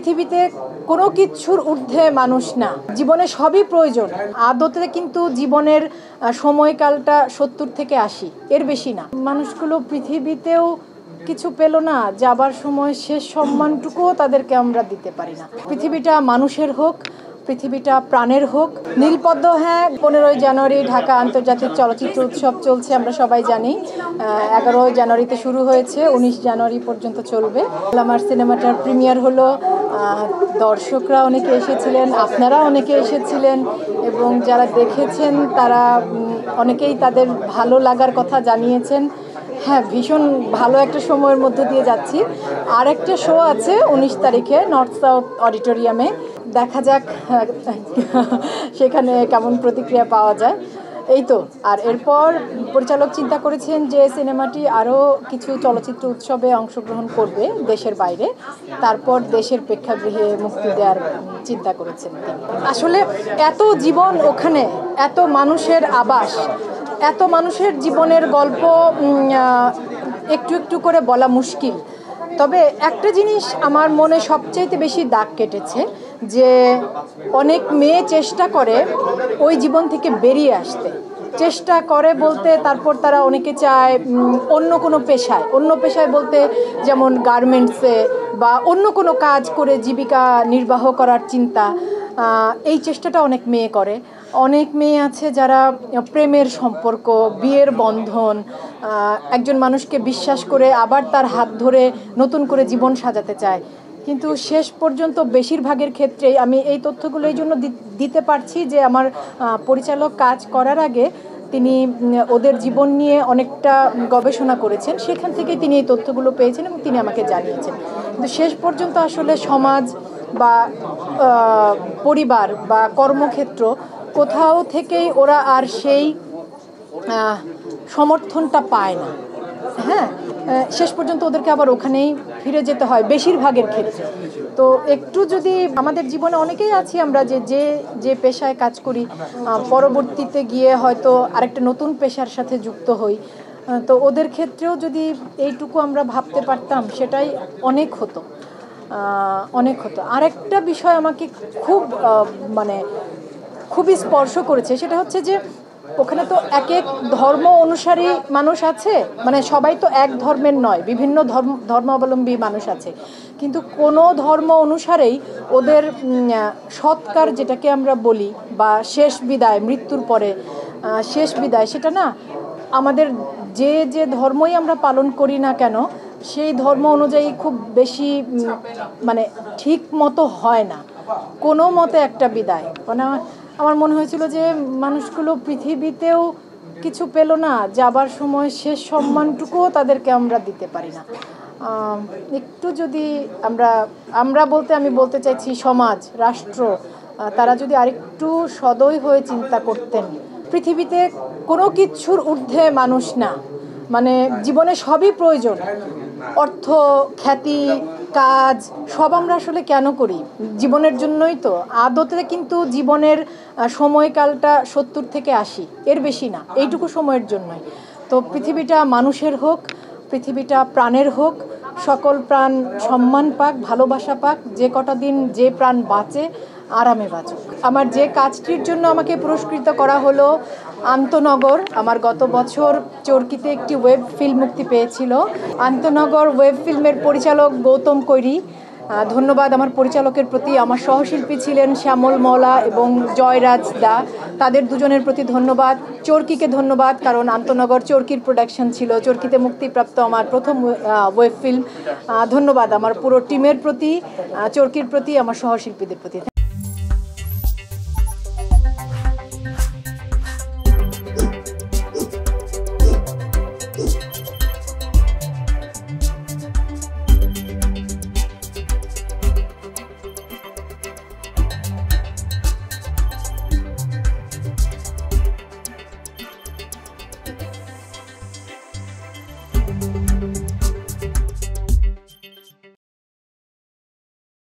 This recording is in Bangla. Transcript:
পৃথিবীতে কোনো কিছুর ঊর্ধ্বে মানুষ না। জীবনে সবই প্রয়োজন। আদতে কিন্তু জীবনের সময়কালটা ৭০ থেকে ৮০, এর বেশি না। মানুষগুলো পৃথিবীতেও কিছু পেল না, যাবার সময় শেষ সম্মানটুকুও তাদেরকে আমরা দিতে পারি না। পৃথিবীটা মানুষের হোক, পৃথিবীটা প্রাণের হোক। নীলপদ্ম, হ্যাঁ, 15ই জানুয়ারি ঢাকা আন্তর্জাতিক চলচ্চিত্র উৎসব চলছে, আমরা সবাই জানি। 11 জানুয়ারিতে শুরু হয়েছে, 19 জানুয়ারি পর্যন্ত চলবে। আমার সিনেমাটার প্রিমিয়ার হলো, দর্শকরা অনেকে এসেছিলেন, আপনারা অনেকে এসেছিলেন, এবং যারা দেখেছেন তারা অনেকেই তাদের ভালো লাগার কথা জানিয়েছেন। হ্যাঁ, ভীষণ ভালো একটা সময়ের মধ্য দিয়ে যাচ্ছি। আর একটা শো আছে 19 তারিখে নর্থ সাউথ অডিটোরিয়ামে, দেখা যাক সেখানে কেমন প্রতিক্রিয়া পাওয়া যায়। এই তো। আর এরপর পরিচালক চিন্তা করেছেন যে সিনেমাটি আরও কিছু চলচ্চিত্র উৎসবে অংশগ্রহণ করবে দেশের বাইরে, তারপর দেশের প্রেক্ষাগৃহে মুক্তি দেওয়ার চিন্তা করেছেন তিনি। আসলে এত জীবন ওখানে, এত মানুষের আবাস, এত মানুষের জীবনের গল্প একটু একটু করে বলা মুশকিল। তবে একটা জিনিস আমার মনে সবচাইতে বেশি দাগ কেটেছে, যে অনেক মেয়ে চেষ্টা করে ওই জীবন থেকে বেরিয়ে আসতে। চেষ্টা করে বলতে তারপর তারা অনেকে চায় অন্য কোনো পেশায় বলতে যেমন গার্মেন্টসে বা অন্য কোনো কাজ করে জীবিকা নির্বাহ করার চিন্তা। এই চেষ্টাটা অনেক মেয়ে করে। অনেক মেয়ে আছে যারা প্রেমের সম্পর্ক, বিয়ের বন্ধন, একজন মানুষকে বিশ্বাস করে আবার তার হাত ধরে নতুন করে জীবন সাজাতে চায়। কিন্তু শেষ পর্যন্ত বেশিরভাগের ক্ষেত্রেই আমি এই তথ্যগুলো এই জন্য দিতে পারছি যে আমার পরিচালক কাজ করার আগে তিনি ওদের জীবন নিয়ে অনেকটা গবেষণা করেছেন, সেখান থেকে তিনি এই তথ্যগুলো পেয়েছেন এবং তিনি আমাকে জানিয়েছেন। কিন্তু শেষ পর্যন্ত আসলে সমাজ বা পরিবার বা কর্মক্ষেত্র কোথাও থেকেই ওরা আর সেই সমর্থনটা পায় না। হ্যাঁ, শেষ পর্যন্ত ওদেরকে আবার ওখানেই ফিরে যেতে হয় বেশিরভাগের ক্ষেত্রে। তো একটু যদি আমাদের জীবনে অনেকেই আছি আমরা যে পেশায় কাজ করি, পরবর্তীতে গিয়ে হয়তো আরেকটা নতুন পেশার সাথে যুক্ত হই, তো ওদের ক্ষেত্রেও যদি এইটুকু আমরা ভাবতে পারতাম, সেটাই অনেক হতো। আরেকটা বিষয় আমাকে খুবই স্পর্শ করেছে, সেটা হচ্ছে যে ওখানে তো এক এক ধর্ম অনুসারী মানুষ আছে, সবাই তো এক ধর্মের নয়, বিভিন্ন ধর্মাবলম্বী মানুষ আছে। কিন্তু কোনো ধর্ম অনুসারেই ওদের সৎকার, যেটাকে আমরা বলি, বা শেষ বিদায়, মৃত্যুর পরে শেষ বিদায়, সেটা না আমাদের যে ধর্মই আমরা পালন করি না কেন, সেই ধর্ম অনুযায়ী খুব বেশি ঠিক মতো হয় না কোনো মতে একটা বিদায়। আমার মনে হয়েছিল যে মানুষগুলো পৃথিবীতেও কিছু পেল না, যাবার সময় শেষ সম্মানটুকুও তাদেরকে আমরা দিতে পারি না। একটু যদি আমি বলতে চাইছি সমাজ, রাষ্ট্র, তারা যদি আরেকটু সদয় হয়ে চিন্তা করতেন। পৃথিবীতে কোনো কিছুর ঊর্ধ্বে মানুষ না। জীবনে সবই প্রয়োজন। অর্থ, খ্যাতি, কাজ, সব আমরা আসলে কেন করি? জীবনের জন্যই তো। আদতে কিন্তু জীবনের সময়কালটা ৭০ থেকে ৮০, এর বেশি না। এইটুকু সময়ের জন্যই তো। পৃথিবীটা মানুষের হোক, পৃথিবীটা প্রাণের হোক, সকল প্রাণ সম্মান পাক, ভালোবাসা পাক, যে কটা দিন যে প্রাণ বাঁচে আরামে বাঁচুক। আমার যে কাজটির জন্য আমাকে পুরস্কৃত করা হলো আন্তনগর, আমার গত বছর চরকিতে একটি ওয়েব ফিল্ম মুক্তি পেয়েছিল। আন্তনগর ওয়েব ফিল্মের পরিচালক গৌতম কৈরি, ধন্যবাদ আমার পরিচালকের প্রতি। আমার সহশিল্পী ছিলেন শ্যামল মওলা এবং জয়রাজ দা, তাদের দুজনের প্রতি ধন্যবাদ। চরকিকে ধন্যবাদ, কারণ আন্তনগর চরকির প্রোডাকশন ছিল, চরকিতে মুক্তিপ্রাপ্ত আমার প্রথম ওয়েব ফিল্ম। ধন্যবাদ আমার পুরো টিমের প্রতি, চরকির প্রতি, আমার সহশিল্পীদের প্রতি।